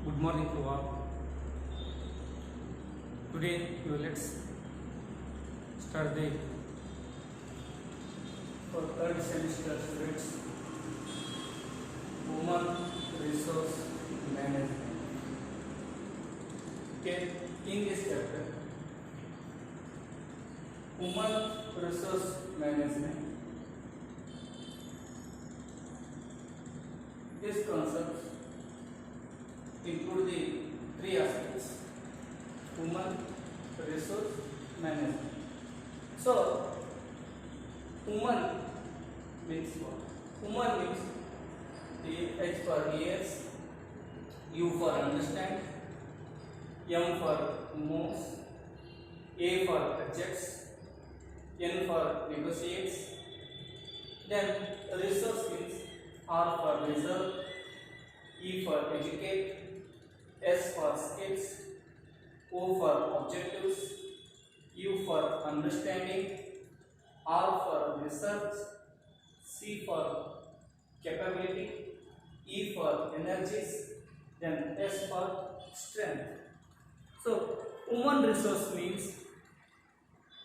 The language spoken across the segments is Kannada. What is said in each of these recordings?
Good morning to all. Today let's start the for third semester students human resource management. Okay, in this chapter human resource management, this concept include the three aspects: human resource management. So human means what? Human means the H for ears, U for understand, M for moves, A for adjusts, N for negotiates. Then resource means R for reserve, E for educate, S for skills, O for objectives, U for understanding, R for research, C for capability, E for energies, then S for strength. So human resource means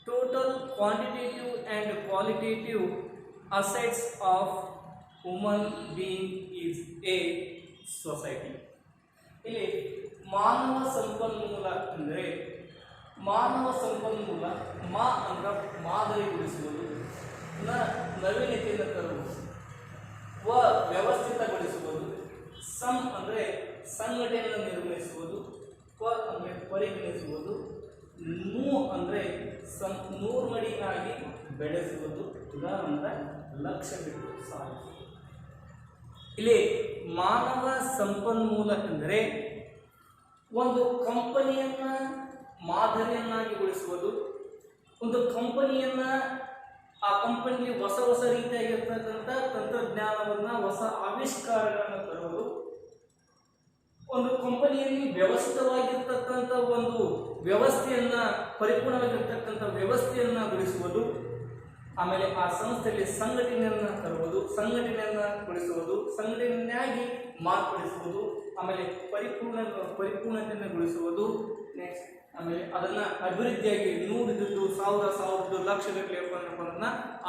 total quantitative and qualitative assets of human being is a society. ಇಲ್ಲಿ ಮಾನವ ಸಂಪನ್ಮೂಲ ಅಂದರೆ ಮಾನವ ಸಂಪನ್ಮೂಲ ಮಾ ಅಂದ್ರೆ ಮಾದರಿಗೊಳಿಸುವುದು, ನವೀನತೆಯನ್ನು ತರುವುದು, ವ್ಯವಸ್ಥಿತಗೊಳಿಸುವುದು, ಸಂ ಅಂದರೆ ಸಂಘಟನೆಯನ್ನು ನಿರ್ವಹಿಸುವುದು, ಪ ಅಂದರೆ ಪರಿಗಣಿಸುವುದು, ನೂ ಅಂದರೆ ನೂರ್ಮಡಿಯಾಗಿ ಬೆಳೆಸುವುದು, ಉದಾಹರಣೆ ಲಕ್ಷ್ಯವಿಟ್ಟು ಸಾಧಿಸುವುದು. ಇಲ್ಲಿ ಮಾನವ ಸಂಪನ್ಮೂಲ ಎಂದರೆ ಒಂದು ಕಂಪನಿಯನ್ನ ಮಾದರಿಯನ್ನಾಗಿಗೊಳಿಸುವುದು, ಒಂದು ಕಂಪನಿಯನ್ನ ಆ ಕಂಪನಿಗೆ ಹೊಸ ಹೊಸ ರೀತಿಯಾಗಿರ್ತಕ್ಕಂಥ ತಂತ್ರಜ್ಞಾನವನ್ನ, ಹೊಸ ಆವಿಷ್ಕಾರಗಳನ್ನು ತರುವುದು, ಒಂದು ಕಂಪನಿಯಲ್ಲಿ ವ್ಯವಸ್ಥಿತವಾಗಿರ್ತಕ್ಕಂಥ ಒಂದು ವ್ಯವಸ್ಥೆಯನ್ನ, ಪರಿಪೂರ್ಣವಾಗಿರ್ತಕ್ಕಂಥ ವ್ಯವಸ್ಥೆಯನ್ನ ಗೊಳಿಸುವುದು, ಆಮೇಲೆ ಆ ಸಂಸ್ಥೆಯಲ್ಲಿ ಸಂಘಟನೆಯನ್ನ ತರುವುದು, ಸಂಘಟನೆಯನ್ನಗೊಳಿಸುವುದು, ಸಂಘಟನೆಯಾಗಿ ಮಾರ್ಪಡಿಸುವುದು, ಆಮೇಲೆ ಪರಿಪೂರ್ಣತೆಯನ್ನು ಗೊಳಿಸುವುದು, ನೆಕ್ಸ್ಟ್ ಆಮೇಲೆ ಅದನ್ನ ಅಭಿವೃದ್ಧಿಯಾಗಿ 100 ಲಕ್ಷಗಟ್ಟಲೆ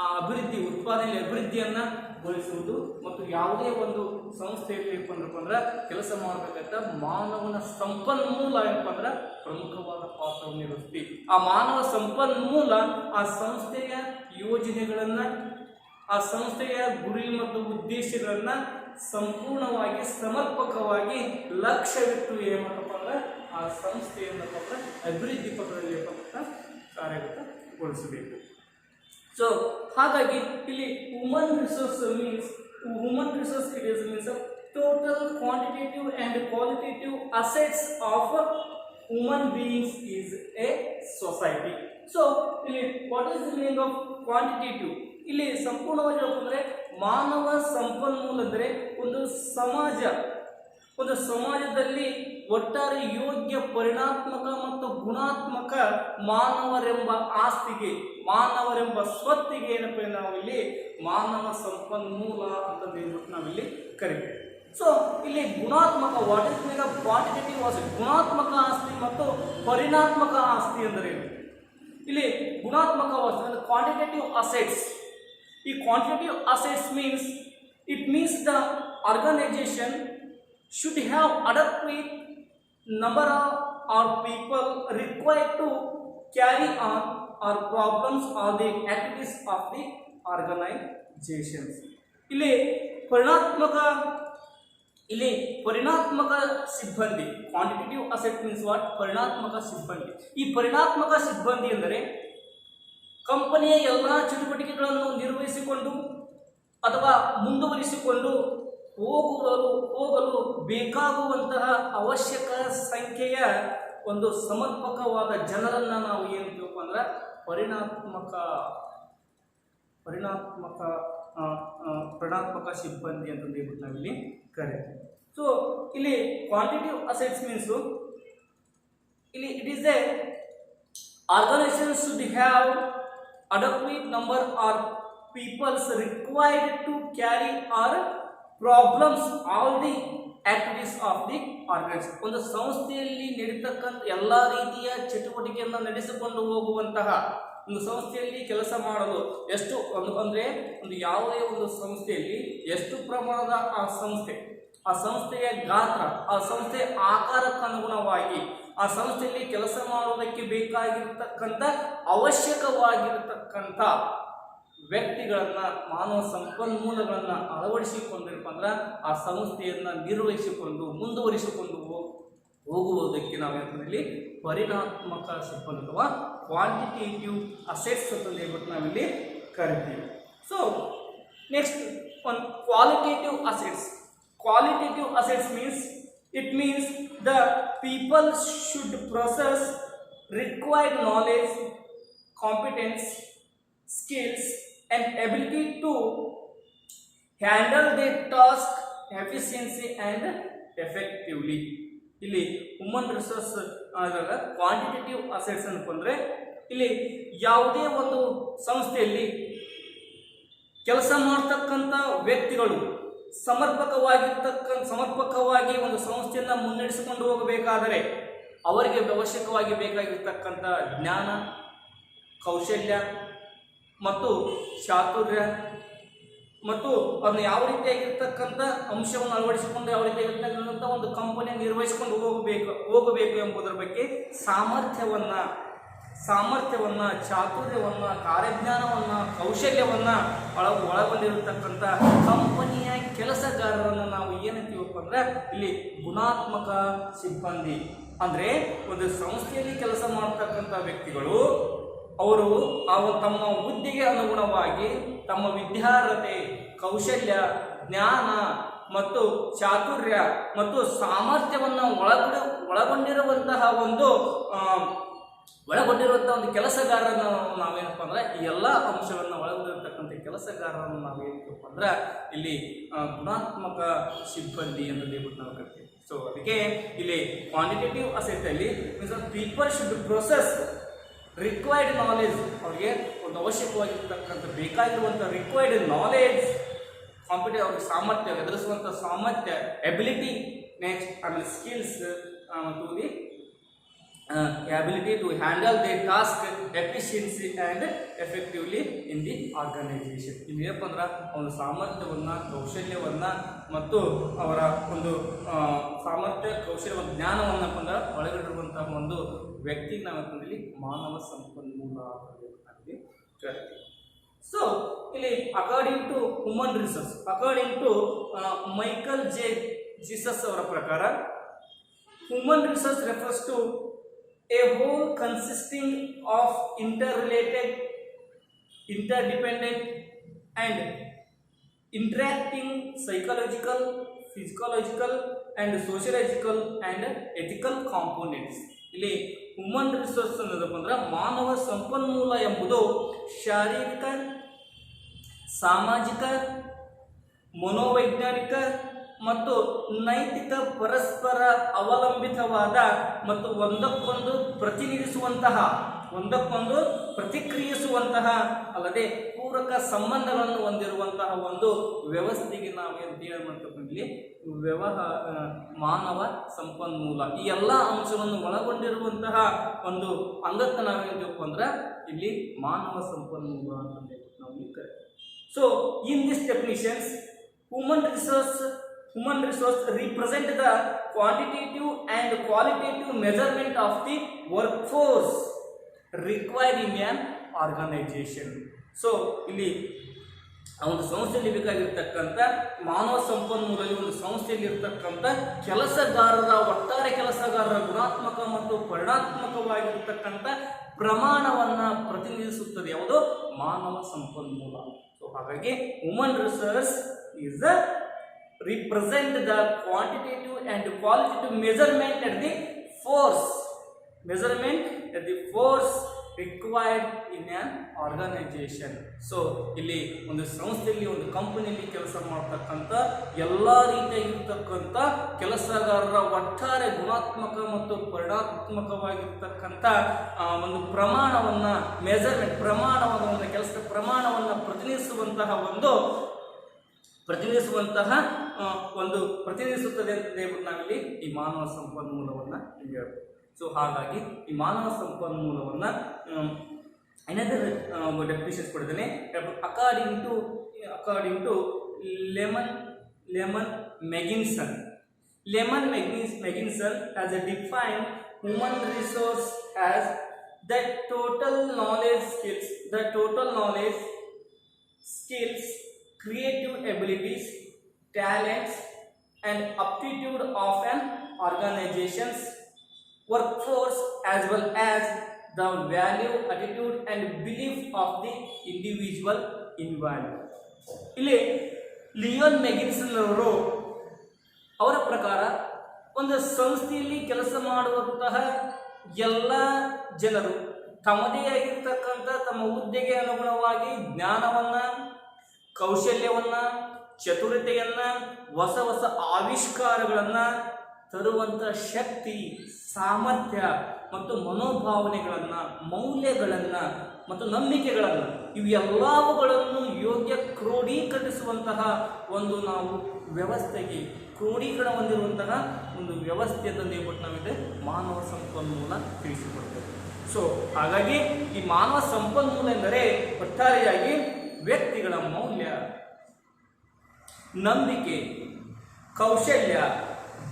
ಆ ಅಭಿವೃದ್ಧಿ ಉತ್ಪಾದನೆ ಅಭಿವೃದ್ಧಿಯನ್ನ ಗೊಳಿಸುವುದು. ಮತ್ತು ಯಾವುದೇ ಒಂದು ಸಂಸ್ಥೆಯಲ್ಲಿ ಅಂದ್ರೆ ಕೆಲಸ ಮಾಡಬೇಕಂತ ಮಾನವನ ಸಂಪನ್ಮೂಲ ಏನಪ್ಪ ಅಂದ್ರೆ ಪ್ರಮುಖವಾದ ಪಾತ್ರವನ್ನು ನಿರ್ವಹಿಸುತ್ತೆ. ಆ ಮಾನವ ಸಂಪನ್ಮೂಲ ಆ ಸಂಸ್ಥೆಯ ಯೋಜನೆಗಳನ್ನ, ಆ ಸಂಸ್ಥೆಯ ಗುರಿ ಮತ್ತು ಉದ್ದೇಶಗಳನ್ನ ಸಂಪೂರ್ಣವಾಗಿ ಸಮರ್ಪಕವಾಗಿ ಲಕ್ಷ್ಯವಿಟ್ಟು ಏನಪ್ಪ ಅಂದ್ರೆ ಆ ಸಂಸ್ಥೆಯನ್ನಪ್ಪ ಅಂದ್ರೆ ಅಭಿವೃದ್ಧಿ ಪಥದಲ್ಲಿ ಕಾರ್ಯಗತಗೊಳಿಸಬೇಕು. ಸೊ ಹಾಗಾಗಿ ಇಲ್ಲಿ human resource means it is means of total quantitative and qualitative assets of human beings is a society. So ಇಲ್ಲಿ what is the meaning of quantitative? ಇಲ್ಲಿ ಸಂಪೂರ್ಣವಾಗಿ ಹೇಳಬೇಕಂದ್ರೆ ಮಾನವ ಸಂಪನ್ಮೂಲ ಅಂದರೆ ಒಂದು ಸಮಾಜದಲ್ಲಿ ಒಟ್ಟಾರೆ ಯೋಗ್ಯ, ಪರಿಣಾತ್ಮಕ ಮತ್ತು ಗುಣಾತ್ಮಕ ಮಾನವರೆಂಬ ಆಸ್ತಿಗೆ, ಮಾನವರೆಂಬ ಸ್ವತ್ತಿಗೆ ಏನಪ್ಪ ನಾವು ಇಲ್ಲಿ ಮಾನವ ಸಂಪನ್ಮೂಲ ಅಂತಂದು ನಾವಿಲ್ಲಿ ಕರಿತೇವೆ. ಸೊ ಇಲ್ಲಿ ಗುಣಾತ್ಮಕ, what is mean of quantitative ಆಸ್ತಿ, ಗುಣಾತ್ಮಕ ಆಸ್ತಿ ಮತ್ತು ಪರಿಣಾತ್ಮಕ ಆಸ್ತಿ ಅಂದರೆ ಇಲ್ಲಿ ಗುಣಾತ್ಮಕ ಆಸ್ತಿ ಅಂದರೆ ಕ್ವಾಂಟಿಟೇಟಿವ್ ಅಸೆಟ್ಸ್. ಈ quantitative assets means the organization should have adequate number of people required to carry on or problems or the activities of the organizations. ಇಲ್ಲಿ ಪರಿಣಾತ್ಮಕ ಸಿಬ್ಬಂದಿ, ಕ್ವಾಂಟಿಟೇಟಿವ್ ಅಸೆಟ್ ಮೀನ್ಸ್ ವಾಟ್? ಪರಿಣಾತ್ಮಕ ಸಿಬ್ಬಂದಿ. ಈ ಪರಿಣಾತ್ಮಕ ಸಿಬ್ಬಂದಿ ಎಂದರೆ ಕಂಪನಿಯ ಎಲ್ಲ ಚಟುವಟಿಕೆಗಳನ್ನು ನಿರ್ವಹಿಸಿಕೊಂಡು ಅಥವಾ ಮುಂದುವರಿಸಿಕೊಂಡು ಹೋಗಲು ಬೇಕಾಗುವಂತಹ ಅವಶ್ಯಕ ಸಂಖ್ಯೆಯ ಒಂದು ಸಮರ್ಪಕವಾದ ಜನರನ್ನ ನಾವು ಏನಂತೀವಪ್ಪ ಅಂದ್ರೆ ಪರಿಣಾತ್ಮಕ ಸಿಬ್ಬಂದಿ ಅಂತಂದು ಹೇಳ್ಬಿಟ್ಟು ನಾವಿಲ್ಲಿ ಕರೀತೀವಿ. ಸೊ ಇಲ್ಲಿ ಕ್ವಾಂಟಿಟಿವ್ ಅಸೆಟ್ಸ್ ಮೀನ್ಸು ಇಲ್ಲಿ it is a organization should have adequate number or peoples required to carry our problems, all the activities of the organization. ಒಂದು ಸಂಸ್ಥೆಯಲ್ಲಿ ನಡೀತಕ್ಕಂಥ ಎಲ್ಲ ರೀತಿಯ ಚಟುವಟಿಕೆಯನ್ನು ನಡೆಸಿಕೊಂಡು ಹೋಗುವಂತಹ ಒಂದು ಸಂಸ್ಥೆಯಲ್ಲಿ ಕೆಲಸ ಮಾಡಲು ಎಷ್ಟು ಒಂದು ಯಾವುದೇ ಒಂದು ಸಂಸ್ಥೆಯಲ್ಲಿ ಎಷ್ಟು ಪ್ರಮಾಣದ ಆ ಸಂಸ್ಥೆಯ ಗಾತ್ರ, ಆ ಸಂಸ್ಥೆಯ ಆಕಾರಕ್ಕನುಗುಣವಾಗಿ ಆ ಸಂಸ್ಥೆಯಲ್ಲಿ ಕೆಲಸ ಮಾಡುವುದಕ್ಕೆ ಬೇಕಾಗಿರ್ತಕ್ಕಂಥ ಅವಶ್ಯಕವಾಗಿರತಕ್ಕಂಥ ವ್ಯಕ್ತಿಗಳನ್ನ, ಮಾನವ ಸಂಪನ್ಮೂಲಗಳನ್ನ ಅಳವಡಿಸಿಕೊಂಡಿರಪ್ಪ ಅಂದ್ರೆ ಆ ಸಂಸ್ಥೆಯನ್ನ ನಿರ್ವಹಿಸಿಕೊಂಡು ಮುಂದುವರಿಸಿಕೊಂಡು ಹೋಗುವುದಕ್ಕೆ ನಾವೇನಲ್ಲಿ ಪರಿಣಾತ್ಮಕ ಸಿಬ್ಬಂದಿ ಅಥವಾ ಕ್ವಾಂಟಿಟೇಟಿವ್ ಅಸೆಟ್ಸ್ ಅಂತ ಹೇಳ್ಬಿಟ್ಟು ನಾವಿಲ್ಲಿ ಕರಿತೀವಿ. So next one qualitative assets. Qualitative assets means the people should possess required knowledge, competence, skills and ability to handle their task efficiency and effectively. ಇಲ್ಲಿ ಹ್ಯೂಮನ್ ರಿಸೋರ್ಸ್ ಕ್ವಾಂಟಿಟೇಟಿವ್ ಅಸೆಟ್ಸ್ ಅಂತಂದ್ರೆ ಇಲ್ಲಿ ಯಾವುದೇ ಒಂದು ಸಂಸ್ಥೆಯಲ್ಲಿ ಕೆಲಸ ಮಾಡ್ತಕ್ಕಂಥ ವ್ಯಕ್ತಿಗಳು ಸಮರ್ಪಕವಾಗಿ ಒಂದು ಸಂಸ್ಥೆಯನ್ನು ಮುನ್ನಡೆಸಿಕೊಂಡು ಹೋಗಬೇಕಾದರೆ ಅವರಿಗೆ ಅವಶ್ಯಕವಾಗಿ ಬೇಕಾಗಿರ್ತಕ್ಕಂಥ ಜ್ಞಾನ, ಕೌಶಲ್ಯ ಮತ್ತು ಚಾತುರ್ಯ ಮತ್ತು ಅದನ್ನು ಯಾವ ರೀತಿಯಾಗಿರ್ತಕ್ಕಂಥ ಅಂಶವನ್ನು ಅಳವಡಿಸಿಕೊಂಡು ಯಾವ ರೀತಿಯಾಗಿರ್ತಕ್ಕಂಥ ಒಂದು ಕಂಪನಿ ನಿರ್ವಹಿಸಿಕೊಂಡು ಹೋಗಬೇಕು ಎಂಬುದರ ಬಗ್ಗೆ ಸಾಮರ್ಥ್ಯವನ್ನು, ಚಾತುರ್ಯವನ್ನು, ಕಾರ್ಯಜ್ಞಾನವನ್ನು, ಕೌಶಲ್ಯವನ್ನು ಒಳಗೊಂಡಿರತಕ್ಕಂಥ ಕಂಪನಿಯ ಕೆಲಸಗಾರರನ್ನು ನಾವು ಏನಂತೀವಪ್ಪ ಅಂದ್ರೆ ಇಲ್ಲಿ ಗುಣಾತ್ಮಕ ಸಿಬ್ಬಂದಿ. ಅಂದರೆ ಒಂದು ಸಂಸ್ಥೆಯಲ್ಲಿ ಕೆಲಸ ಮಾಡತಕ್ಕಂಥ ವ್ಯಕ್ತಿಗಳು ಅವರು ತಮ್ಮ ಹುದ್ದೆಗೆ ಅನುಗುಣವಾಗಿ ತಮ್ಮ ವಿದ್ಯಾರ್ಹತೆ, ಕೌಶಲ್ಯ, ಜ್ಞಾನ ಮತ್ತು ಚಾತುರ್ಯ ಮತ್ತು ಸಾಮರ್ಥ್ಯವನ್ನು ಒಳಗೊಂಡಿರುವಂತಹ ಒಂದು ಕೆಲಸಗಾರರನ್ನು ನಾವೇನಪ್ಪ ಅಂದ್ರೆ ಈ ಎಲ್ಲ ಅಂಶಗಳನ್ನು ಒಳಗೊಂಡಿರತಕ್ಕಂಥ ಕೆಲಸಗಾರರನ್ನು ನಾವೇನಪ್ಪ ಅಂದ್ರೆ ಇಲ್ಲಿ ಗುಣಾತ್ಮಕ ಸಿಬ್ಬಂದಿ ಅಂತ ಹೇಳ್ಬಿಟ್ಟು ನಾವು ಕರಿತೀವಿ. ಸೊ ಅದಕ್ಕೆ ಇಲ್ಲಿ ಕ್ವಾಂಟಿಟೇಟಿವ್ ಅಸೆಟ್ ಅಲ್ಲಿ people should process required knowledge, ಅವ್ರಿಗೆ ಒಂದು ಅವಶ್ಯಕವಾಗಿರ್ತಕ್ಕಂಥ ಬೇಕಾಗಿರುವಂಥ ರಿಕ್ವೈರ್ಡ್ ನಾಲೆಜ್, ಅವ್ರಿಗೆ ಸಾಮರ್ಥ್ಯ, ಎದುರಿಸುವಂಥ ಸಾಮರ್ಥ್ಯ, ಎಬಿಲಿಟಿ, ನೆಕ್ಸ್ಟ್ ಆಮೇಲೆ ಸ್ಕಿಲ್ಸ್ ಮತ್ತು the ability to handle their task efficiency and effectively in the organization. ಇಲ್ಲಿ ಏನಪ್ಪ ಅಂದ್ರೆ ಒಂದು ಸಾಮರ್ಥ್ಯವನ್ನು, ಕೌಶಲ್ಯವನ್ನು ಮತ್ತು ಅವರ ಒಂದು ಜ್ಞಾನವನ್ನು ಅಂದ್ರೆ ಒಳಗಡಿರುವಂತಹ ಒಂದು ವ್ಯಕ್ತಿಗೆ ನಾವೇನಂದ್ರೆ ಮಾನವ ಸಂಪನ್ಮೂಲ ಅಂತ ಕರಿತೀವಿ. ಸೊ ಇಲ್ಲಿ according to human resource, according to Michael J Jesus ಅವರ ಪ್ರಕಾರ human resource refers to a whole consisting of interrelated, interdependent and interacting psychological, physiological and sociological and ethical components. ಇಲ್ಲಿ ಹ್ಯೂಮನ್ ರಿಸೋರ್ಸ್ ಅನ್ನೋದಪ್ಪ ಅಂದ್ರೆ ಮಾನವ ಸಂಪನ್ಮೂಲ ಎಂಬುದು ಶಾರೀರಿಕ, ಸಾಮಾಜಿಕ, ಮನೋವೈಜ್ಞಾನಿಕ ಮತ್ತು ನೈತಿಕ ಪರಸ್ಪರ ಅವಲಂಬಿತವಾದ ಮತ್ತು ಒಂದಕ್ಕೊಂದು ಪ್ರತಿಕ್ರಿಯಿಸುವಂತಹ ಅಲ್ಲದೆ ಪೂರಕ ಸಂಬಂಧಗಳನ್ನು ಹೊಂದಿರುವಂತಹ ಒಂದು ವ್ಯವಸ್ಥೆಗೆ ನಾವು ಏನು ಮಾಡ್ತೀವಿ ಮಾನವ ಸಂಪನ್ಮೂಲ. ಈ ಎಲ್ಲ ಅಂಶವನ್ನು ಒಳಗೊಂಡಿರುವಂತಹ ಒಂದು ಅಂಗಕ್ಕೆ ನಾವೇನಪ್ಪ ಅಂದ್ರೆ ಇಲ್ಲಿ ಮಾನವ ಸಂಪನ್ಮೂಲ ಅಂತ ನಾವು ಕರಿತೀವಿ. So in this definitions human resource represent the quantitative and qualitative measurement of the workforce required in an organization. So ಇಲ್ಲಿ ಒಂದು ಸಂಸ್ಥೆಯಲ್ಲಿ ಬೇಕಾಗಿರ್ತಕ್ಕಂಥ ಮಾನವ ಸಂಪನ್ಮೂಲದಲ್ಲಿ ಒಂದು ಸಂಸ್ಥೆಯಲ್ಲಿ ಇರ್ತಕ್ಕಂಥ ಒಟ್ಟಾರೆ ಕೆಲಸಗಾರರ ಗುಣಾತ್ಮಕ ಮತ್ತು ಪರಿಣಾತ್ಮಕವಾಗಿರ್ತಕ್ಕಂಥ ಪ್ರಮಾಣವನ್ನು ಪ್ರತಿನಿಧಿಸುತ್ತದೆ ಯಾವುದು ಮಾನವ ಸಂಪನ್ಮೂಲ. ಸೊ ಹಾಗಾಗಿ human resource is the represent the quantitative and qualitative measurement at the force required in an organization. So ಇಲ್ಲಿ ಒಂದು ಸಂಸ್ಥೆಯಲ್ಲಿ, ಒಂದು ಕಂಪನಿಯಲ್ಲಿ ಕೆಲಸ ಮಾಡ್ತಕ್ಕಂಥ ಎಲ್ಲ ರೀತಿಯಾಗಿರ್ತಕ್ಕಂಥ ಕೆಲಸಗಾರರ ಒಟ್ಟಾರೆ ಗುಣಾತ್ಮಕ ಮತ್ತು ಪರಿಣಾತ್ಮಕವಾಗಿರ್ತಕ್ಕಂಥ ಒಂದು ಕೆಲಸದ ಪ್ರಮಾಣವನ್ನು ಪ್ರತಿನಿಧಿಸುವಂತಹ ಒಂದು ಪ್ರತಿನಿಧಿಸುವಂತಹ ಒಂದು ಪ್ರತಿನಿಧಿಸುತ್ತದೆ ಅಂತ ಹೇಳ್ಬಿಟ್ಟು ನಾವಿಲ್ಲಿ ಈ ಮಾನವ ಸಂಪನ್ಮೂಲವನ್ನು ಇಲ್ಲಿ ಹೇಳ್ಬೋದು. ಸೊ ಹಾಗಾಗಿ ಈ ಮಾನವ ಸಂಪನ್ಮೂಲವನ್ನು ಏನಂದರೆ ಡೆಫಿನಿಷನ್ಸ್ ಕೊಟ್ಟಿದ್ದೇನೆ. According to Leon Megginson has defined human resource as the total knowledge skills, creative abilities, talents, and aptitude of an organization's workforce, as well as the value, attitude, and belief of the individual involved. ಇಲ್ಲಿ ಲಿಯೋನ್ ಮೆಗಿನ್ಸನ್ ಅವರು ಅವರ ಪ್ರಕಾರ ಒಂದು ಸಂಸ್ಥೆಯಲ್ಲಿ ಕೆಲಸ ಮಾಡುವಂತಹ ಎಲ್ಲ ಜನರು ತಮ್ಮದೇ ಆಗಿರ್ತಕ್ಕಂಥ ತಮ್ಮ ಹುದ್ದೆಗೆ ಅನುಗುಣವಾಗಿ ಜ್ಞಾನವನ್ನು, ಕೌಶಲ್ಯವನ್ನು, ಚತುರತೆಯನ್ನು, ಹೊಸ ಹೊಸ ಆವಿಷ್ಕಾರಗಳನ್ನು ತರುವಂಥ ಶಕ್ತಿ, ಸಾಮರ್ಥ್ಯ ಮತ್ತು ಮನೋಭಾವನೆಗಳನ್ನು, ಮೌಲ್ಯಗಳನ್ನು ಮತ್ತು ನಂಬಿಕೆಗಳನ್ನು ಇವೆಲ್ಲವುಗಳನ್ನು ಯೋಗ್ಯ ಕ್ರೋಢೀಕರಿಸುವಂತಹ ಒಂದು ನಾವು ವ್ಯವಸ್ಥೆಗೆ ಕ್ರೋಢೀಕರಣ ಹೊಂದಿರುವಂತಹ ಒಂದು ವ್ಯವಸ್ಥೆ ಅಂತ ಹೇಳ್ಬಿಟ್ಟು ನಾವಿದೆ ಮಾನವ ಸಂಪನ್ಮೂಲ ತಿಳಿಸಿಕೊಡ್ತೇವೆ. ಸೊ ಹಾಗಾಗಿ ಈ ಮಾನವ ಸಂಪನ್ಮೂಲ ಎಂದರೆ ಒಟ್ಟಾರೆಯಾಗಿ ವ್ಯಕ್ತಿಗಳ ಮೌಲ್ಯ, ನಂಬಿಕೆ, ಕೌಶಲ್ಯ,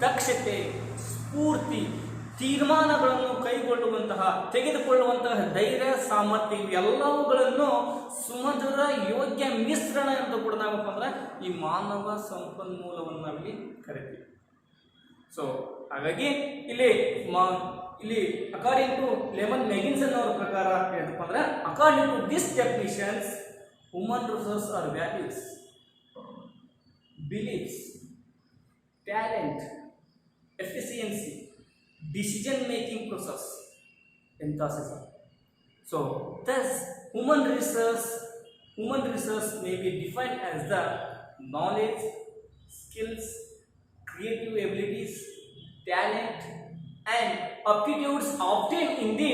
ದಕ್ಷತೆ, ಸ್ಫೂರ್ತಿ, ತೀರ್ಮಾನಗಳನ್ನು ತೆಗೆದುಕೊಳ್ಳುವಂತಹ ಧೈರ್ಯ, ಸಾಮರ್ಥ್ಯ ಇವೆಲ್ಲವುಗಳನ್ನು ಸುಮಧುರ ಯೋಗ್ಯ ಮಿಶ್ರಣ ಅಂತ ಕೂಡ ನಾವಪ್ಪ ಅಂದ್ರೆ ಈ ಮಾನವ ಸಂಪನ್ಮೂಲವನ್ನು ನಾವಿಲ್ಲಿ ಕರಿತೀವಿ. ಸೊ ಹಾಗಾಗಿ ಇಲ್ಲಿ ಅಕಾರ್ಡಿಂಗ್ ಟು ಲೆಮನ್ ಮೆಗಿನ್ಸನ್ ಅವರ ಪ್ರಕಾರ ಏನಪ್ಪ ಅಂದ್ರೆ according to this definitions human resource are values, beliefs, talent, efficiency, decision making process, enthusiasm. So thus human resource may be defined as the knowledge, skills, creative abilities, talent, and aptitudes obtained in the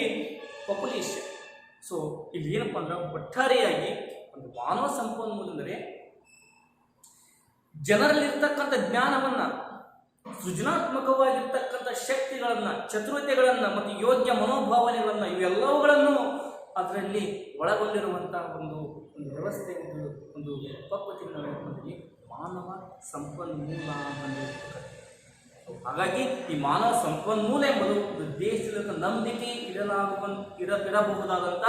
population. So ಇಲ್ಲಿ ಏನಪ್ಪ ಅಂದ್ರೆ ಒಟ್ಟಾರೆಯಾಗಿ ಒಂದು ಮಾನವ ಸಂಪನ್ಮೂಲ ಅಂದರೆ ಜನರಲ್ಲಿರ್ತಕ್ಕಂಥ ಜ್ಞಾನವನ್ನ, ಸೃಜನಾತ್ಮಕವಾಗಿರ್ತಕ್ಕಂಥ ಶಕ್ತಿಗಳನ್ನ, ಚತುರತೆಗಳನ್ನ ಮತ್ತು ಯೋಗ್ಯ ಮನೋಭಾವನೆಗಳನ್ನ ಇವೆಲ್ಲವುಗಳನ್ನು ಅದರಲ್ಲಿ ಒಳಗೊಂಡಿರುವಂತಹ ಒಂದು ವ್ಯವಸ್ಥೆ, ಒಂದು ಪಕ್ವತೆಯಲ್ಲಿ ಮಾನವ ಸಂಪನ್ಮೂಲ ಅಂತ. ಹಾಗಾಗಿ ಈ ಮಾನವ ಸಂಪನ್ಮೂಲ ಎಂಬುದು ಒಂದು ದೇಶದ ನಂಬಿಕೆ ಇರಬಹುದಾದಂಥ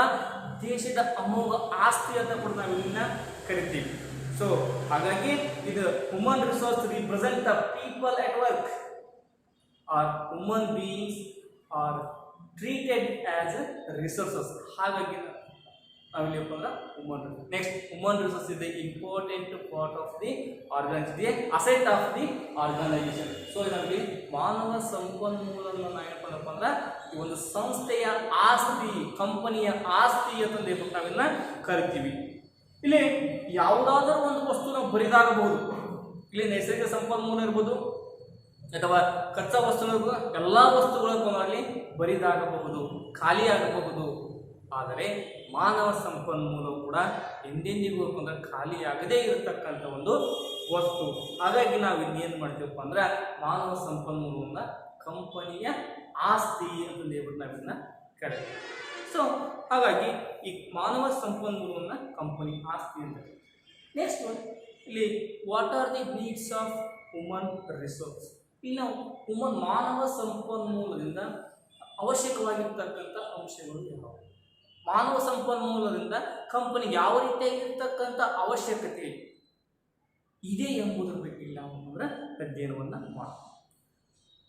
ದೇಶದ ಅಮೋಘ ಆಸ್ತಿ ಅಂತ ಕೂಡ ನಾವು ಇದನ್ನ ಕರಿತೀವಿ. ಸೊ ಹಾಗಾಗಿ ಇದು human resource represent the people at work are human beings are treated as resources. ಹಾಗಾಗಿ ನಾವಿಲ್ಲಿ ಅಂದ್ರೆ human resource. Next, human resource is the important part of the organization, asset of the organization. So ನಾವಿಲ್ಲಿ ಮಾನವ ಸಂಪನ್ಮೂಲವನ್ನು ನಾವೇನಪ್ಪ ಅಂದ್ರೆ ಈ ಒಂದು ಸಂಸ್ಥೆಯ ಆಸ್ತಿ, ಕಂಪನಿಯ ಆಸ್ತಿ ಅಂತಂದು ನಾವಿನ್ನ ಕರಿತೀವಿ. ಇಲ್ಲಿ ಯಾವುದಾದರೂ ಒಂದು ವಸ್ತು ನಾವು ಬರಿದಾಗಬಹುದು. ಇಲ್ಲಿ ನೈಸರ್ಗಿಕ ಸಂಪನ್ಮೂಲ ಇರ್ಬೋದು ಅಥವಾ ಕಚ್ಚಾ ವಸ್ತು ಇರ್ಬೋದು, ಎಲ್ಲ ವಸ್ತುಗಳನ್ನು ಅಲ್ಲಿ ಬರಿದಾಗಬಹುದು, ಖಾಲಿಯಾಗಬಹುದು. ಆದರೆ ಮಾನವ ಸಂಪನ್ಮೂಲವು ಕೂಡ ಎಂದೆಂದಿಗೂ ಅಂದ್ರೆ ಖಾಲಿಯಾಗದೇ ಇರತಕ್ಕಂಥ ಒಂದು ವಸ್ತು. ಹಾಗಾಗಿ ನಾವು ಇನ್ನೇನು ಮಾಡ್ತೀವಪ್ಪ ಅಂದ್ರೆ ಮಾನವ ಸಂಪನ್ಮೂಲವನ್ನು ಕಂಪನಿಯ ಆಸ್ತಿ ಅಂತ ಹೇಳ್ಬಿಟ್ಟು ನಾವಿನ್ನ ಕರೀತೀವಿ. ಸೊ ಹಾಗಾಗಿ ಈ ಮಾನವ ಸಂಪನ್ಮೂಲವನ್ನು ಕಂಪನಿ ಆಸ್ತಿ ಅಂತ. ನೆಕ್ಸ್ಟ್ ಇಲ್ಲಿ what are the needs of human resource. ಇಲ್ಲಿ ನಾವು ಮಾನವ ಸಂಪನ್ಮೂಲದಿಂದ ಅವಶ್ಯಕವಾಗಿರ್ತಕ್ಕಂಥ ಅಂಶಗಳು ಯಾವುವು, ಮಾನವ ಸಂಪನ್ಮೂಲದಿಂದ ಕಂಪನಿಗೆ ಯಾವ ರೀತಿಯಾಗಿರ್ತಕ್ಕಂಥ ಅವಶ್ಯಕತೆ ಇದೆ ಎಂಬುದರ ಬಗ್ಗೆ ಇಲ್ಲ ಅಂದ್ರೆ ಅಧ್ಯಯನವನ್ನು ಮಾಡ್ತೀವಿ.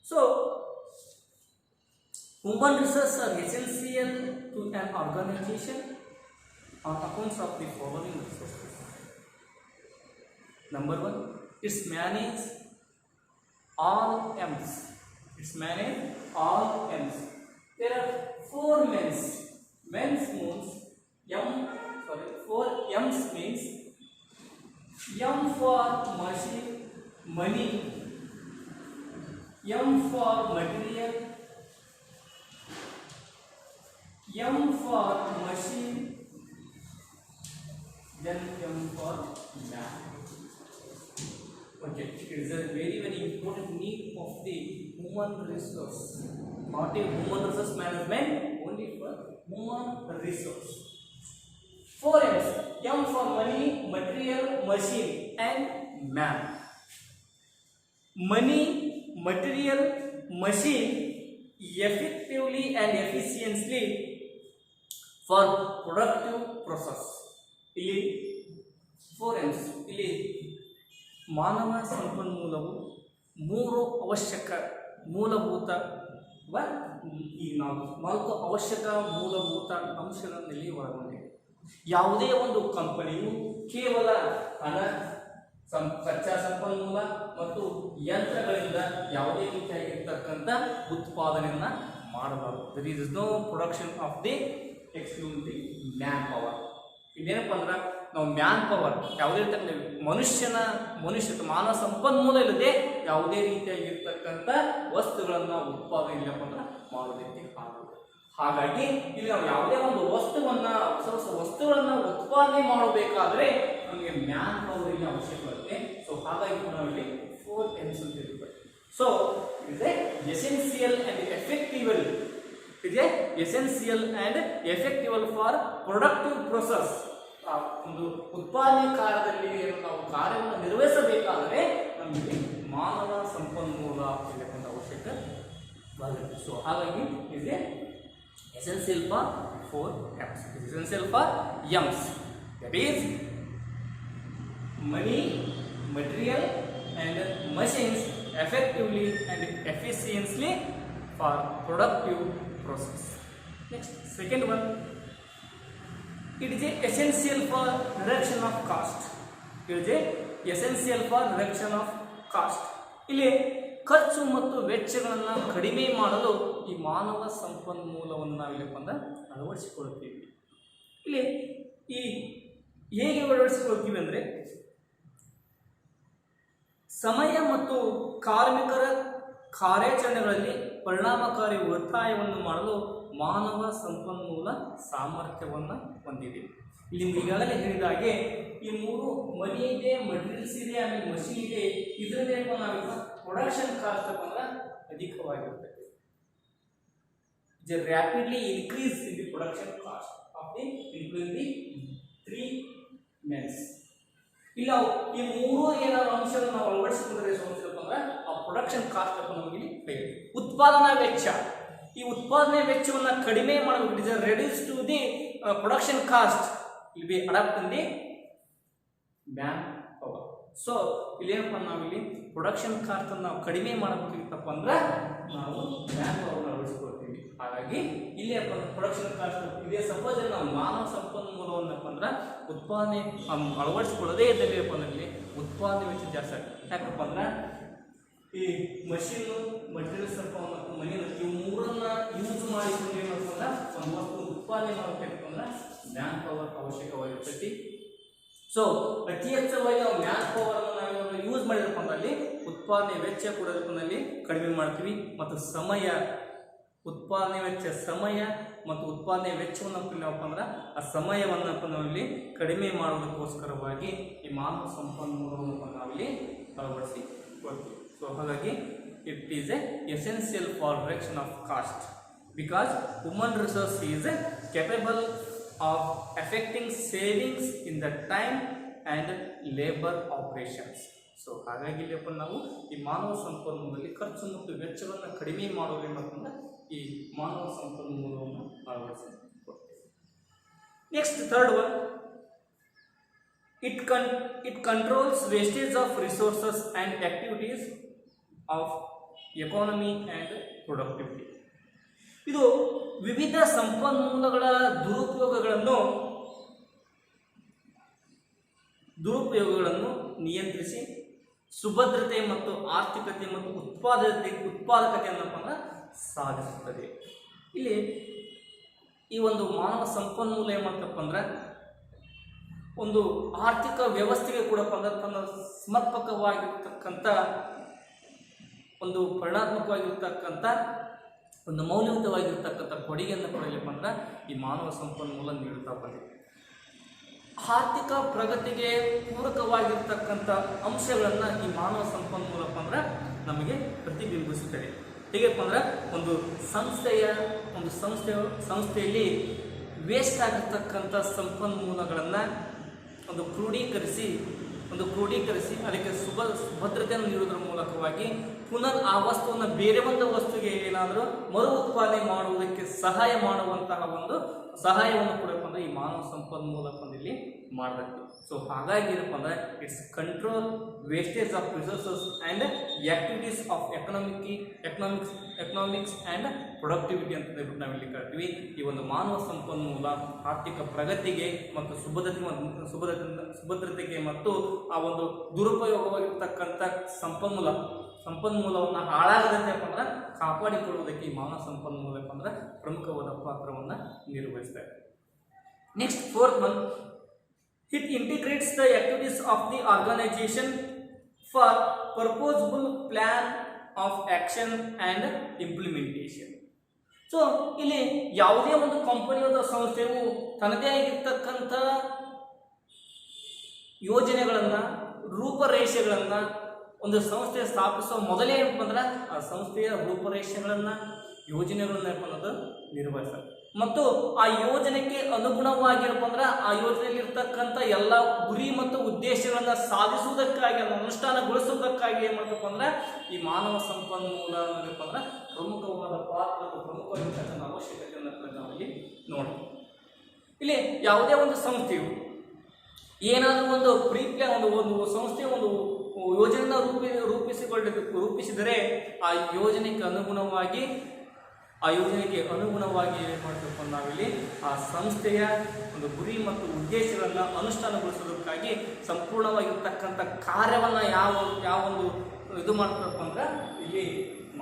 So human resources are essential to an organization on accounts of the following resources. Number 1, it's manage all M's. There are 4 M's. Men's means four M's means M for machine, money, M for material, M for machine, then M for man. Okay, it is a very very important need of the human resource, not a human resource management, only for human resource. 4 M's. M for money, material, machine, and man. Money, material, machine, effectively and efficiently for productive process. ಇಲ್ಲಿ 4 M's. ಇಲ್ಲಿ ಮಾನವ ಸಂಪನ್ಮೂಲವು 3 ಅವಶ್ಯಕ ಮೂಲಭೂತ ಈ 4 ಅವಶ್ಯಕ ಮೂಲಭೂತ ಅಂಶಗಳಲ್ಲಿ ಒಳಗೊಂಡಿದೆ. ಯಾವುದೇ ಒಂದು ಕಂಪನಿಯು ಕೇವಲ ಹಣ, ಕಚ್ಚಾ ಸಂಪನ್ಮೂಲ ಮತ್ತು ಯಂತ್ರಗಳಿಂದ ಯಾವುದೇ ರೀತಿಯಾಗಿರ್ತಕ್ಕಂಥ ಉತ್ಪಾದನೆಯನ್ನ ಮಾಡಬಾರದು. There is no production of the exclusive man power. ಇದೇನಪ್ಪ ಅಂದ್ರೆ ನಾವು ಮ್ಯಾನ್ ಪವರ್ ಯಾವುದೇ ಮನುಷ್ಯ ಮಾನವ ಸಂಪನ್ಮೂಲ ಇಲ್ಲದೆ ಯಾವುದೇ ರೀತಿಯಾಗಿರ್ತಕ್ಕಂಥ ವಸ್ತುಗಳನ್ನು ಉತ್ಪಾದನೆ ಇಲ್ಲಪ್ಪ ಅಂದ್ರೆ ಮಾಡೋದಕ್ಕೆ ಆಗುವುದು. ಹಾಗಾಗಿ ಇಲ್ಲಿ ನಾವು ಯಾವುದೇ ಒಂದು ವಸ್ತುಗಳನ್ನ ಉತ್ಪಾದನೆ ಮಾಡಬೇಕಾದ್ರೆ ನಮಗೆ ಮ್ಯಾನ್ ಪವರ್ ಇಲ್ಲಿ ಅವಶ್ಯಕತೆ. ಸೊ ಹಾಗಾಗಿ ನಾವಿಲ್ಲಿ 4 M's ಅಂತ ಹೇಳ್ತೀವಿ. So it is essential and effective. It is essential and effective for productive process. ಒಂದು ಉತ್ಪಾದನೆ ಕಾರ್ಯದಲ್ಲಿ ನಾವು ಕಾರ್ಯವನ್ನು ನಿರ್ವಹಿಸಬೇಕಾದರೆ ನಮಗೆ ಮಾನವ ಸಂಪನ್ಮೂಲ ಇರತಕ್ಕಂಥ ಅವಶ್ಯಕವಾಗಿದೆ. ಸೊ ಹಾಗಾಗಿ is essential for 4 M's. It is essential for M's. That is money, material, and machines effectively and efficiently for productive process. Next, second one. It is essential for reduction of cost. It is essential for reduction of cost. ಇಲ್ಲಿ ಖರ್ಚು ಮತ್ತು ವೆಚ್ಚಗಳನ್ನು ಕಡಿಮೆ ಮಾಡಲು ಈ ಮಾನವ ಸಂಪನ್ಮೂಲವನ್ನು ನಾವಿಲ್ಲಪ್ಪ ಅಂದ್ರೆ ಅಳವಡಿಸಿಕೊಳ್ತೀವಿ. ಇಲ್ಲಿ ಈ ಹೇಗೆ ಅಳವಡಿಸಿಕೊಳ್ತೀವಿ ಅಂದರೆ ಸಮಯ ಮತ್ತು ಕಾರ್ಮಿಕರ ಕಾರ್ಯಾಚರಣೆಗಳಲ್ಲಿ ಪರಿಣಾಮಕಾರಿ ಉಳಿತಾಯವನ್ನು ಮಾಡಲು ಮಾನವ ಸಂಪನ್ಮೂಲ ಸಾಮರ್ಥ್ಯವನ್ನು ಹೊಂದಿದೆ. ಇಲ್ಲಿ ಈಗಾಗಲೇ ಹೇಳಿದ ಹಾಗೆ ಈ 3 ಮನಿ ಇದೆ, ಮಟೀರಿಯಲ್ಸ್ ಇದೆ, ಆಮೇಲೆ ಮಷೀನ್ ಇದೆ. ಇದರಲ್ಲಿ ನಾವೀಗ ಪ್ರೊಡಕ್ಷನ್ ಕಾಸ್ಟ್ ಅಂದ್ರೆ ಅಧಿಕವಾಗಿರ್ತದೆ. It rapidly increase in the production cost of the including the 3 M's. ಇಲ್ಲ ಈ 3 ಏನಾದ್ರು ಅಂಶವನ್ನು ನಾವು ಅಳವಡಿಸಿಕೊಂಡ್ರೆ ಅಂದ್ರೆ ಆ ಪ್ರೊಡಕ್ಷನ್ ಕಾಸ್ಟ್ ನಮಗೆ ಉತ್ಪಾದನಾ ವೆಚ್ಚ. ಈ ಉತ್ಪಾದನೆ ವೆಚ್ಚವನ್ನು ಕಡಿಮೆ ಮಾಡಬೇಕು. It is reduce to the production cost will be adapt in the man power. So ಇಲ್ಲೇನಪ್ಪ ನಾವಿಲ್ಲಿ ಪ್ರೊಡಕ್ಷನ್ ಕಾಸ್ಟ್ ನಾವು ಕಡಿಮೆ ಮಾಡಬೇಕಿತ್ತಪ್ಪ ಅಂದ್ರೆ ನಾವು ಮ್ಯಾನ್ ಪವರ್ ಅಳವಡಿಸ್ಕೊಳ್ತೀವಿ. ಹಾಗಾಗಿ ಇಲ್ಲಿ ಪ್ರೊಡಕ್ಷನ್ ಕಾಸ್ಟ್ ಇದೇ ಸಪೋಸ್ ನಾವು ಮಾನವ ಸಂಪನ್ಮೂಲವನ್ನಪ್ಪ ಅಂದ್ರೆ ಉತ್ಪಾದನೆ ಅಳವಡಿಸ್ಕೊಳ್ಳೋದೇ ಇದ್ದಲ್ಲಿಪ್ಪ ಅಂದ್ರೆ ಉತ್ಪಾದನೆ ವೆಚ್ಚ ಜಾಸ್ತಿ ಆಗ್ತದೆ. ಯಾಕಪ್ಪ ಅಂದ್ರೆ ಈ ಮಷೀನು, ಮಟೀರಿಯಲ್ಸ್ ಮತ್ತು ಮನಿ ಇವು 3ನ್ನ ಯೂಸ್ ಮಾಡಿಕೊಂಡು ಏನಪ್ಪ ಅಂದ್ರೆ ಒಂದು ವಸ್ತು ಉತ್ಪಾದನೆ ಮಾಡಬೇಕಪ್ಪ ಅಂದ್ರೆ ಮ್ಯಾನ್ ಪವರ್ ಅವಶ್ಯಕವಾಗಿರ್ತೈತಿ. ಸೊ ಅತಿ ಹೆಚ್ಚಾಗಿ ನಾವು ಮ್ಯಾನ್ ಪವರ್ ಅನ್ನು ನಾವು ಯೂಸ್ ಮಾಡಿದಪ್ಪ ಅಂದ್ರೆ ಉತ್ಪಾದನೆ ವೆಚ್ಚ ಕೊಡೋದಕ್ಕೆ ಕಡಿಮೆ ಮಾಡ್ತೀವಿ. ಮತ್ತು ಸಮಯ, ಉತ್ಪಾದನೆ ವೆಚ್ಚ ಸಮಯ ಮತ್ತು ಉತ್ಪಾದನೆ ವೆಚ್ಚವನ್ನು ನಾವಪ್ಪ ಅಂದ್ರೆ ಆ ಸಮಯವನ್ನಪ್ಪ ನಾವಿಲ್ಲಿ ಕಡಿಮೆ ಮಾಡೋದಕ್ಕೋಸ್ಕರವಾಗಿ ಈ ಮಾನವ ಸಂಪನ್ಮೂಲವನ್ನು ನಾವಿಲ್ಲಿ ಅಳವಡಿಸಿಕೊಳ್ತೀವಿ. ಸೊ ಹಾಗಾಗಿ it is essential for reduction of cost because human resource is capable of affecting savings in the time and labor operations. So ಹಾಗಾಗಿ ಇಲ್ಲಪ್ಪ ನಾವು ಈ ಮಾನವ ಸಂಪನ್ಮೂಲದಲ್ಲಿ ಖರ್ಚು ಮತ್ತು ವೆಚ್ಚವನ್ನು ಕಡಿಮೆ ಮಾಡೋದೇನಂತಂದ್ರೆ ಈ ಮಾನವ ಸಂಪನ್ಮೂಲವನ್ನು ಅಳವಡಿಸಿಕೊಳ್ತೇವೆ. Next third one, it controls wastage of resources and activities of economy and productivity. ಇದು ವಿವಿಧ ಸಂಪನ್ಮೂಲಗಳ ದುರುಪಯೋಗಗಳನ್ನು ನಿಯಂತ್ರಿಸಿ ಸುಭದ್ರತೆ ಮತ್ತು ಆರ್ಥಿಕತೆ ಮತ್ತು ಉತ್ಪಾದಕತೆಯನ್ನು ಸಾಧಿಸುತ್ತದೆ. ಇಲ್ಲಿ ಈ ಒಂದು ಮಾನವ ಸಂಪನ್ಮೂಲ ಏನು ಮಾಡ್ತಪ್ಪ ಅಂದ್ರೆ ಒಂದು ಆರ್ಥಿಕ ವ್ಯವಸ್ಥೆಗೆ ಕೂಡ ತನ್ನ ಸಮರ್ಪಕವಾಗಿರ್ತಕ್ಕಂಥ ಒಂದು ಪರಿಣಾತ್ಮಕವಾಗಿರ್ತಕ್ಕಂಥ ಒಂದು ಮೌಲ್ಯಯುತವಾಗಿರ್ತಕ್ಕಂಥ ಕೊಡುಗೆಯನ್ನು ಕೊಡಲಿಪ್ಪ ಅಂದ್ರೆ ಈ ಮಾನವ ಸಂಪನ್ಮೂಲ ನೀಡುತ್ತಾ ಬಂದಿದೆ. ಆರ್ಥಿಕ ಪ್ರಗತಿಗೆ ಪೂರಕವಾಗಿರ್ತಕ್ಕಂಥ ಅಂಶಗಳನ್ನು ಈ ಮಾನವ ಸಂಪನ್ಮೂಲಪ್ಪ ಅಂದ್ರೆ ನಮಗೆ ಪ್ರತಿಬಿಂಬಿಸುತ್ತದೆ. ಹೇಗಪ್ಪ ಅಂದ್ರೆ ಒಂದು ಸಂಸ್ಥೆಯಲ್ಲಿ ವೇಸ್ಟ್ ಆಗಿರ್ತಕ್ಕಂಥ ಸಂಪನ್ಮೂಲಗಳನ್ನು ಒಂದು ಕ್ರೋಢೀಕರಿಸಿ ಅದಕ್ಕೆ ಭದ್ರತೆಯನ್ನು ನೀಡುವುದರ ಮೂಲಕವಾಗಿ ಪುನರ್ ಆ ವಸ್ತುವನ್ನು ಬೇರೆ ಒಂದು ವಸ್ತುಗೆ ಏನಾದರೂ ಮರು ಉತ್ಪಾದನೆ ಮಾಡುವುದಕ್ಕೆ ಸಹಾಯ ಮಾಡುವಂತಹ ಒಂದು ಸಹಾಯವನ್ನು ಕೊಡಬೇಕು ಅಂದ್ರೆ ಈ ಮಾನವ ಸಂಪನ್ಮೂಲವನ್ನು ಇಲ್ಲಿ ಮಾಡಬೇಕು. ಸೊ ಹಾಗಾಗಿ ಏನಪ್ಪ ಅಂದ್ರೆ it's control wastage of resources and activities of economics and productivity ಅಂತ ಹೇಳ್ಬಿಟ್ಟು ನಾವಿಲ್ಲಿ ಕರಿತೀವಿ. ಈ ಒಂದು ಮಾನವ ಸಂಪನ್ಮೂಲ ಆರ್ಥಿಕ ಪ್ರಗತಿಗೆ ಮತ್ತು ಸುಭದ್ರತೆಗೆ ಮತ್ತು ಆ ಒಂದು ದುರುಪಯೋಗವಾಗಿರ್ತಕ್ಕಂಥ ಸಂಪನ್ಮೂಲವನ್ನು ಹಾಳಾಗದಂತೆ ಅಂದ್ರೆ ಕಾಪಾಡಿಕೊಳ್ಳುವುದಕ್ಕೆ ಈ ಮಾನವ ಸಂಪನ್ಮೂಲ ಅಂದ್ರೆ ಪ್ರಮುಖವಾದ ಪಾತ್ರವನ್ನು ನಿರ್ವಹಿಸ್ತಾರೆ. Next 4th one, it integrates the activities of the organization for purposeful plan of action and implementation. So ಇಲ್ಲಿ ಯಾವುದೇ ಒಂದು ಕಂಪನಿಯಾದ ಸಂಸ್ಥೆಯು ತನ್ನದೇ ಆಗಿರ್ತಕ್ಕಂಥ ಯೋಜನೆಗಳನ್ನು ರೂಪರೇಷೆಗಳನ್ನು ಒಂದು ಸಂಸ್ಥೆ ಸ್ಥಾಪಿಸುವ ಮೊದಲೇ ಏನಪ್ಪ ಅಂದ್ರೆ ಆ ಸಂಸ್ಥೆಯ ರೂಪರೇಷೆಗಳನ್ನು ಯೋಜನೆಗಳನ್ನ ಅನ್ನೋದು ನಿರ್ವಹಿಸ್ತಾರೆ ಮತ್ತು ಆ ಯೋಜನೆಗೆ ಅನುಗುಣವಾಗಿರಪ್ಪ ಅಂದ್ರೆ ಆ ಯೋಜನೆಯಲ್ಲಿ ಇರ್ತಕ್ಕಂಥ ಎಲ್ಲ ಗುರಿ ಮತ್ತು ಉದ್ದೇಶಗಳನ್ನ ಸಾಧಿಸುವುದಕ್ಕಾಗಿ ಅದನ್ನು ಅನುಷ್ಠಾನಗೊಳಿಸುವುದಕ್ಕಾಗಿ ಏನು ಮಾಡ್ತಪ್ಪ ಅಂದ್ರೆ ಈ ಮಾನವ ಸಂಪನ್ಮೂಲ ಏನಪ್ಪ ಅಂದ್ರೆ ಪ್ರಮುಖವಾದ ಪಾತ್ರ ಪ್ರಮುಖವಾಗಿರ್ತಕ್ಕಂಥ ಅವಶ್ಯಕತೆಯನ್ನು ನಾವಿಲ್ಲಿ ನೋಡಿ. ಇಲ್ಲಿ ಯಾವುದೇ ಒಂದು ಸಂಸ್ಥೆಯು ಏನಾದರೂ ಒಂದು ಪ್ರೀಪ್ಲಾನ್ ಒಂದು ಸಂಸ್ಥೆಯ ಒಂದು ಯೋಜನೆಯನ್ನು ರೂಪಿಸಿದರೆ ಆ ಯೋಜನೆಗೆ ಅನುಗುಣವಾಗಿ ಏನು ಮಾಡಬೇಕು ನಾವಿಲ್ಲಿ ಆ ಸಂಸ್ಥೆಯ ಒಂದು ಗುರಿ ಮತ್ತು ಉದ್ದೇಶಗಳನ್ನು ಅನುಷ್ಠಾನಗೊಳಿಸೋದಕ್ಕಾಗಿ ಸಂಪೂರ್ಣವಾಗಿರ್ತಕ್ಕಂಥ ಕಾರ್ಯವನ್ನು ಯಾವ ಒಂದು ಇದು ಮಾಡ್ತಪ್ಪ ಅಂದ್ರೆ ಇಲ್ಲಿ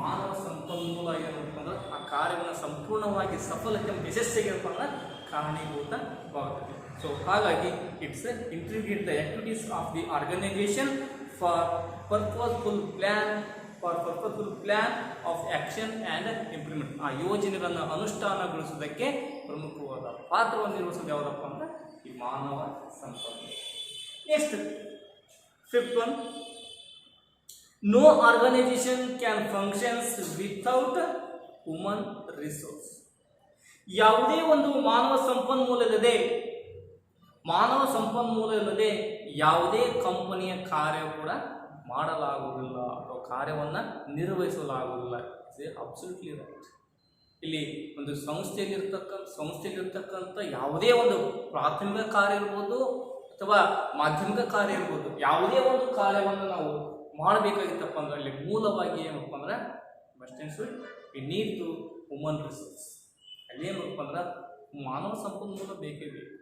ಮಾನವ ಸಂಪನ್ಮೂಲ ಏನಪ್ಪ ಅಂದ್ರೆ ಆ ಕಾರ್ಯವನ್ನು ಸಂಪೂರ್ಣವಾಗಿ ಸಫಲತೆ ಯಶಸ್ಸಿಗೆ ಅಂದ್ರೆ ಕಾರಣೀಭೂತವಾಗುತ್ತದೆ. ಸೊ ಹಾಗಾಗಿ it's integrate the activities of the organization for purposeful plan of action and implement. ಆ ಯೋಜನೆಗಳನ್ನು ಅನುಷ್ಠಾನಗೊಳಿಸುವುದಕ್ಕೆ ಪ್ರಮುಖವಾದ ಪಾತ್ರವನ್ನು ನಿರ್ವಹಿಸೋದು ಯಾವುದಪ್ಪ ಅಂದ್ರೆ ಈ ಮಾನವ ಸಂಪನ್ಮೂಲ. Next 5th one, no organization can functions without human resource. ಯಾವುದೇ ಒಂದು ಮಾನವ ಸಂಪನ್ಮೂಲ ಇಲ್ಲದೆ ಯಾವುದೇ ಕಂಪನಿಯ ಕಾರ್ಯ ಕೂಡ ಮಾಡಲಾಗುವುದಿಲ್ಲ ಅಥವಾ ಕಾರ್ಯವನ್ನು ನಿರ್ವಹಿಸಲಾಗುವುದಿಲ್ಲ. It's absolutely right. ಇಲ್ಲಿ ಒಂದು ಸಂಸ್ಥೆಯಲ್ಲಿರ್ತಕ್ಕಂಥ ಯಾವುದೇ ಒಂದು ಪ್ರಾಥಮಿಕ ಕಾರ್ಯ ಇರ್ಬೋದು ಅಥವಾ ಮಾಧ್ಯಮಿಕ ಕಾರ್ಯ ಇರ್ಬೋದು, ಯಾವುದೇ ಒಂದು ಕಾರ್ಯವನ್ನು ನಾವು ಮಾಡಬೇಕಾಗಿತ್ತಪ್ಪ ಅಂದ್ರೆ ಅಲ್ಲಿ ಮೂಲವಾಗಿ ಏನಪ್ಪ ಅಂದ್ರೆ must and should we need to human resource. ಅಲ್ಲೇನಪ್ಪ ಅಂದ್ರೆ ಮಾನವ ಸಂಪನ್ಮೂಲ ಬೇಕೇ ಬೇಕು.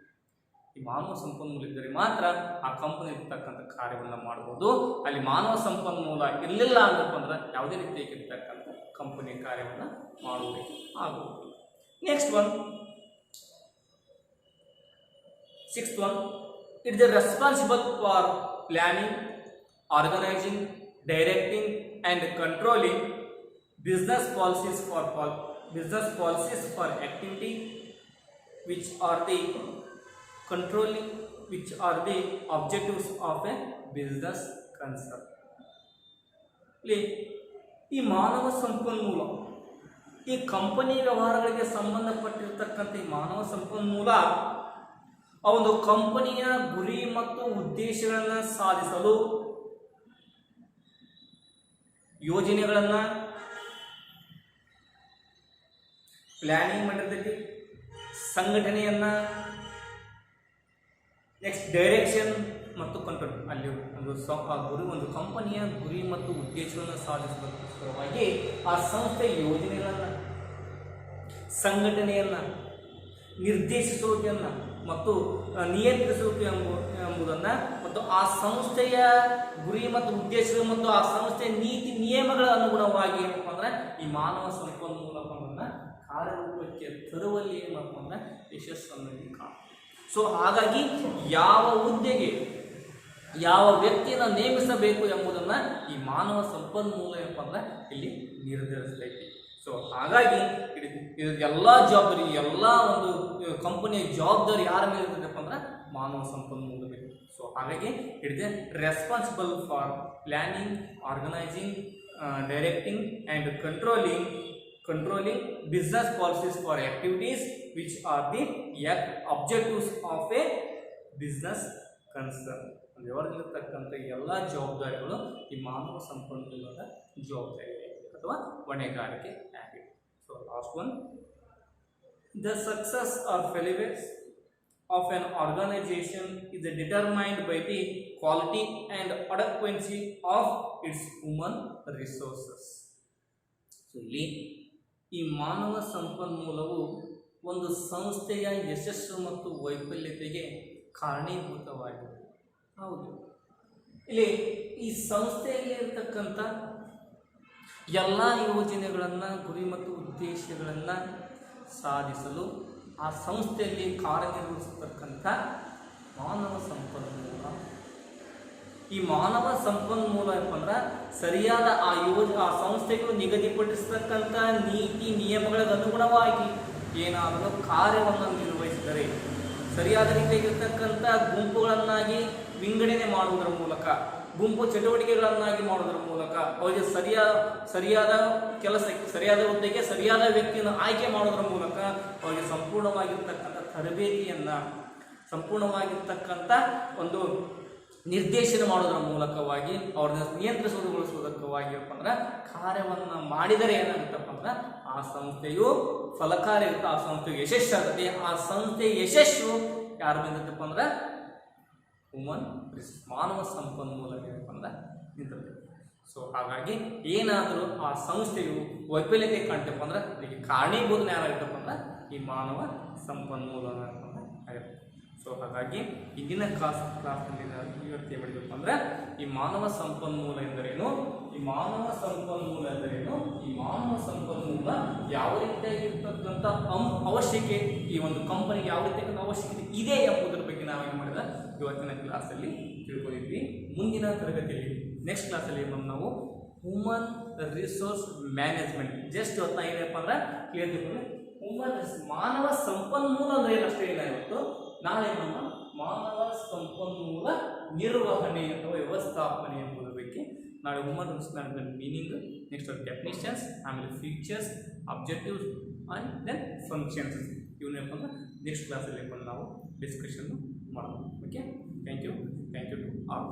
ಈ ಮಾನವ ಸಂಪನ್ಮೂಲ ಇದ್ದರೆ ಮಾತ್ರ ಆ ಕಂಪನಿ ಇರ್ತಕ್ಕಂಥ ಕಾರ್ಯವನ್ನು ಮಾಡ್ಬೋದು. ಅಲ್ಲಿ ಮಾನವ ಸಂಪನ್ಮೂಲ ಇರಲಿಲ್ಲ ಅಂದಪ್ಪ ಅಂದ್ರೆ ಯಾವುದೇ ರೀತಿಯಾಗಿರ್ತಕ್ಕಂಥ ಕಂಪನಿ ಕಾರ್ಯವನ್ನು ಮಾಡುವುದಕ್ಕೆ ಆಗುವುದಿಲ್ಲ. Next 6th one, it is responsible for planning, organizing, directing and controlling business policies for activity which are the objectives of a business concern. ಈ ಮಾನವ ಸಂಪನ್ಮೂಲ ಈ ಕಂಪನಿ ವ್ಯವಹಾರಗಳಿಗೆ ಸಂಬಂಧಪಟ್ಟಿರ್ತಕ್ಕಂಥ ಈ ಮಾನವ ಸಂಪನ್ಮೂಲ ಆ ಒಂದು ಕಂಪನಿಯ ಗುರಿ ಮತ್ತು ಉದ್ದೇಶಗಳನ್ನು ಸಾಧಿಸಲು ಯೋಜನೆಗಳನ್ನು ಪ್ಲಾನಿಂಗ್ ಮಾಡಿರ್ತೈತಿ, ಸಂಘಟನೆಯನ್ನು, ನೆಕ್ಸ್ಟ್ ಡೈರೆಕ್ಷನ್ ಮತ್ತು ಕಂಟ್ರೋಲ್. ಅಲ್ಲಿ ಒಂದು ಕಂಪನಿಯ ಗುರಿ ಮತ್ತು ಉದ್ದೇಶಗಳನ್ನು ಸಾಧಿಸೋದಕ್ಕೋಸ್ಕರವಾಗಿ ಆ ಸಂಸ್ಥೆಯ ಯೋಜನೆಗಳನ್ನು, ಸಂಘಟನೆಯನ್ನು, ನಿರ್ದೇಶಿಸುವುದನ್ನು ಮತ್ತು ನಿಯಂತ್ರಿಸುವುದು ಎಂಬುದನ್ನು ಮತ್ತು ಆ ಸಂಸ್ಥೆಯ ಗುರಿ ಮತ್ತು ಉದ್ದೇಶಗಳು ಮತ್ತು ಆ ಸಂಸ್ಥೆಯ ನೀತಿ ನಿಯಮಗಳ ಅನುಗುಣವಾಗಿ ಏನಪ್ಪ ಅಂದ್ರೆ ಈ ಮಾನವ ಸಂಪನ್ಮೂಲವನ್ನು ಕಾರ್ಯರೂಪಕ್ಕೆ ತರುವಲ್ಲಿ ಏನಪ್ಪ ಅಂದ್ರೆ ಯಶಸ್ಸನ್ನು ಕಾಣುತ್ತೆ. ಸೊ ಹಾಗಾಗಿ ಯಾವ ಹುದ್ದೆಗೆ ಯಾವ ವ್ಯಕ್ತಿಯನ್ನು ನೇಮಿಸಬೇಕು ಎಂಬುದನ್ನು ಈ ಮಾನವ ಸಂಪನ್ಮೂಲ ಏನಪ್ಪ ಅಂದ್ರೆ ಇಲ್ಲಿ ನಿರ್ಧರಿಸಬೇಕು. ಸೊ ಹಾಗಾಗಿ ಇದು ಎಲ್ಲ ಜವಾಬ್ದಾರಿ, ಎಲ್ಲ ಒಂದು ಕಂಪನಿಯ ಜವಾಬ್ದಾರಿ ಯಾರ ಮೇಲೆ ಇರ್ತದಪ್ಪ ಅಂದ್ರೆ ಮಾನವ ಸಂಪನ್ಮೂಲವಿದೆ. ಸೊ ಹಾಗಾಗಿ it is responsible for planning, organizing, directing and controlling business policies for activities which are the objectives of a business concern. ವ್ಯವಹಾರದಲ್ಲಿರ್ತಕ್ಕಂಥ ಎಲ್ಲ ಜವಾಬ್ದಾರಿಗಳು ಈ ಮಾನವ ಸಂಪನ್ಮೂಲದ ಜವಾಬ್ದಾರಿ ಅಥವಾ ಹೊಣೆಗಾರಿಕೆ ಆಗಿದೆ. So last one, the success or failures of an organization is determined by the quality and adequacy of its human resources. So ಇಲ್ಲಿ ಈ ಮಾನವ ಸಂಪನ್ಮೂಲವು ಒಂದು ಸಂಸ್ಥೆಯ ಯಶಸ್ಸು ಮತ್ತು ವೈಫಲ್ಯತೆಗೆ ಕಾರಣೀಭೂತವಾಗಿದೆ. ಹೌದು, ಇಲ್ಲಿ ಈ ಸಂಸ್ಥೆಯಲ್ಲಿ ಇರತಕ್ಕಂಥ ಎಲ್ಲ ಯೋಜನೆಗಳನ್ನು, ಗುರಿ ಮತ್ತು ಉದ್ದೇಶಗಳನ್ನು ಸಾಧಿಸಲು ಆ ಸಂಸ್ಥೆಯಲ್ಲಿ ಕಾರ್ಯನಿರ್ವಹಿಸತಕ್ಕಂಥ ಮಾನವ ಸಂಪನ್ಮೂಲ. ಈ ಮಾನವ ಸಂಪನ್ಮೂಲ ಏನಪ್ಪ ಸರಿಯಾದ ಆ ಸಂಸ್ಥೆಗಳು ನಿಗದಿಪಡಿಸತಕ್ಕಂಥ ನೀತಿ ನಿಯಮಗಳಿಗೆ ಅನುಗುಣವಾಗಿ ಏನಾದರೂ ಕಾರ್ಯವನ್ನು ನಿರ್ವಹಿಸಿದರೆ, ಸರಿಯಾದ ರೀತಿಯಾಗಿರ್ತಕ್ಕಂಥ ಗುಂಪುಗಳನ್ನಾಗಿ ವಿಂಗಡಣೆ ಮಾಡುವುದರ ಮೂಲಕ, ಗುಂಪು ಚಟುವಟಿಕೆಗಳನ್ನಾಗಿ ಮಾಡುವುದರ ಮೂಲಕ, ಅವರಿಗೆ ಸರಿಯಾದ ಕೆಲಸಕ್ಕೆ, ಸರಿಯಾದ ಹುದ್ದೆಗೆ ಸರಿಯಾದ ವ್ಯಕ್ತಿಯನ್ನು ಆಯ್ಕೆ ಮಾಡುವುದರ ಮೂಲಕ ಅವರಿಗೆ ಸಂಪೂರ್ಣವಾಗಿರ್ತಕ್ಕಂಥ ತರಬೇತಿಯನ್ನು, ಸಂಪೂರ್ಣವಾಗಿರ್ತಕ್ಕಂಥ ಒಂದು ನಿರ್ದೇಶನ ಮಾಡೋದರ ಮೂಲಕವಾಗಿ ಅವ್ರನ್ನ ನಿಯಂತ್ರಿಸುವುದಕ್ಕಾಗಿ ಕಾರ್ಯವನ್ನು ಮಾಡಿದರೆ ಏನಾಗುತ್ತಪ್ಪ ಅಂದ್ರೆ ಆ ಸಂಸ್ಥೆಯು ಫಲಕಾರಿ ಇರುತ್ತೆ, ಆ ಸಂಸ್ಥೆಯು ಯಶಸ್ಸಾಗುತ್ತೆ. ಆ ಸಂಸ್ಥೆಯ ಯಶಸ್ಸು ಯಾರ ಬಂದಿತ್ತಪ್ಪ ಅಂದ್ರೆ ಮಾನವ ಸಂಪನ್ಮೂಲ ಏನಪ್ಪ ಅಂದ್ರೆ ನಿಂತಿರ್ತದೆ. ಸೊ ಹಾಗಾಗಿ ಏನಾದರೂ ಆ ಸಂಸ್ಥೆಯು ವೈಫಲ್ಯತೆ ಕಾಣ್ತಪ್ಪ ಅಂದ್ರೆ ಅದಕ್ಕೆ ಕಾರಣೀಭೂತ ಯಾರಾಗುತ್ತಪ್ಪ ಅಂದ್ರೆ ಈ ಮಾನವ ಸಂಪನ್ಮೂಲ ಆಗುತ್ತೆ. ಸೊ ಹಾಗಾಗಿ ಇಂದಿನ ಕ್ಲಾಸ್ನಲ್ಲಿ ನಾವು ಇವತ್ತು ಏನು ಮಾಡಿದಪ್ಪ ಅಂದ್ರೆ ಈ ಮಾನವ ಸಂಪನ್ಮೂಲ ಎಂದರೇನು, ಈ ಮಾನವ ಸಂಪನ್ಮೂಲ ಎಂದರೇನು, ಈ ಮಾನವ ಸಂಪನ್ಮೂಲ ಯಾವ ರೀತಿಯಾಗಿರ್ತಕ್ಕಂಥ ಅವಶ್ಯಕತೆ, ಈ ಒಂದು ಕಂಪನಿಗೆ ಯಾವ ರೀತಿಯಾದ ಅವಶ್ಯಕತೆ ಇದೆ ಎಂಬುದರ ಬಗ್ಗೆ ನಾವೇನು ಮಾಡಿದ ಇವತ್ತಿನ ಕ್ಲಾಸಲ್ಲಿ ತಿಳ್ಕೊಂಡಿದ್ವಿ. ಮುಂದಿನ ತರಗತಿಯಲ್ಲಿ ನೆಕ್ಸ್ಟ್ ಕ್ಲಾಸಲ್ಲಿ ನಾವು ಹ್ಯೂಮನ್ ರಿಸೋರ್ಸ್ ಮ್ಯಾನೇಜ್ಮೆಂಟ್, ಜಸ್ಟ್ ಇವತ್ತು ಏನಪ್ಪ ಅಂದ್ರೆ ಕೇಳ್ತಿದ್ದೀವಿ ಮಾನವ ಸಂಪನ್ಮೂಲ ಅಂದ್ರೆ ಏನಷ್ಟೇ ಇಲ್ಲ. ಇವತ್ತು ನಾಳೆ ನಮ್ಮ ಮಾನವ ಸಂಪನ್ಮೂಲ ನಿರ್ವಹಣೆ ಅಥವಾ ವ್ಯವಸ್ಥಾಪನೆ ಎಂಬುದರ ಬಗ್ಗೆ ನಾಳೆ human resource management meaning, next definitions, ಆಮೇಲೆ features, objectives and then functions ಇವನ್ನೇಪ್ಪ ಅಂದ್ರೆ ನೆಕ್ಸ್ಟ್ ಕ್ಲಾಸಲ್ಲಿ ನಾವು ಡಿಸ್ಕಷನ್ ಮಾಡೋಣ. Okay, thank you to all.